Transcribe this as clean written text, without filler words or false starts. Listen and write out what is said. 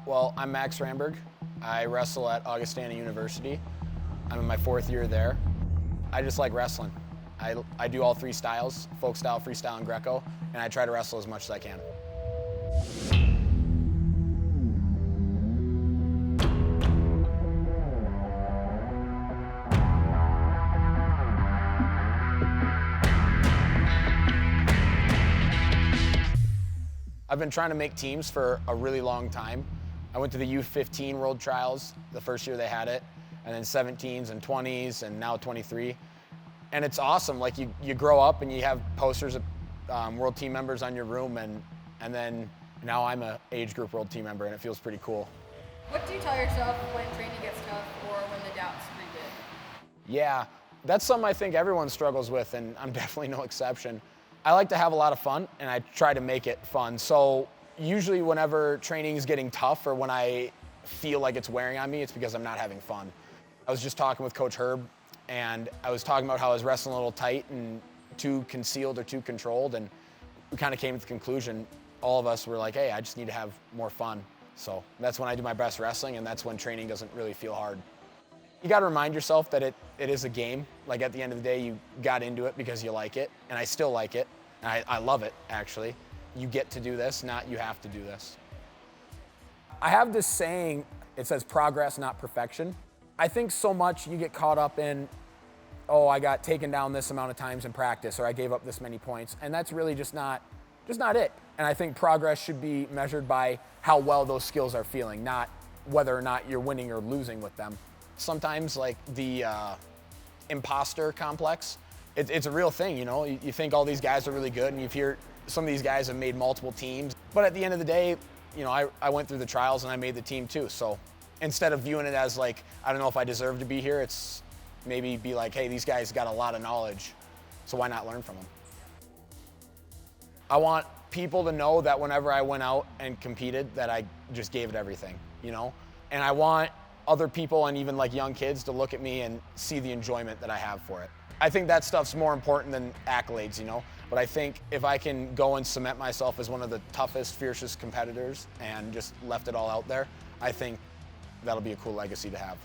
Well, I'm Max Ramberg. I wrestle at Augustana University. I'm in my 4th year there. I just like wrestling. I do all 3 styles, folk style, freestyle, and Greco, and I try to wrestle as much as I can. I've been trying to make teams for a really long time. I went to the U23 World Trials the first year they had it, and then 17s and 20s, and now 23. And it's awesome. Like you grow up and you have posters of world team members on your room, and then now I'm a age group world team member, and it feels pretty cool. What do you tell yourself when training gets tough or when the doubts creep in? Yeah, that's something I think everyone struggles with, and I'm definitely no exception. I like to have a lot of fun, and I try to make it fun. So usually whenever training is getting tough or when I feel like it's wearing on me, it's because I'm not having fun. I was just talking with Coach Herb, and I was talking about how I was wrestling a little tight and too concealed or too controlled, and we kind of came to the conclusion, all of us were like, hey, I just need to have more fun. So that's when I do my best wrestling, and that's when training doesn't really feel hard. You got to remind yourself that it is a game. Like at the end of the day, you got into it because you like it, and I still like it. And I love it, actually. You get to do this, not you have to do this. I have this saying, it says progress, not perfection. I think so much you get caught up in, oh, I got taken down this amount of times in practice, or I gave up this many points, and that's really just not it. And I think progress should be measured by how well those skills are feeling, not whether or not you're winning or losing with them. Sometimes like the imposter complex, it's a real thing, you know? You think all these guys are really good, and you hear some of these guys have made multiple teams. But at the end of the day, you know, I went through the trials and I made the team too. So instead of viewing it as like, I don't know if I deserve to be here, it's maybe be like, hey, these guys got a lot of knowledge, so why not learn from them? I want people to know that whenever I went out and competed, that I just gave it everything, you know? And I want other people and even like young kids to look at me and see the enjoyment that I have for it. I think that stuff's more important than accolades, you know? But I think if I can go and cement myself as one of the toughest, fiercest competitors and just left it all out there, I think that'll be a cool legacy to have.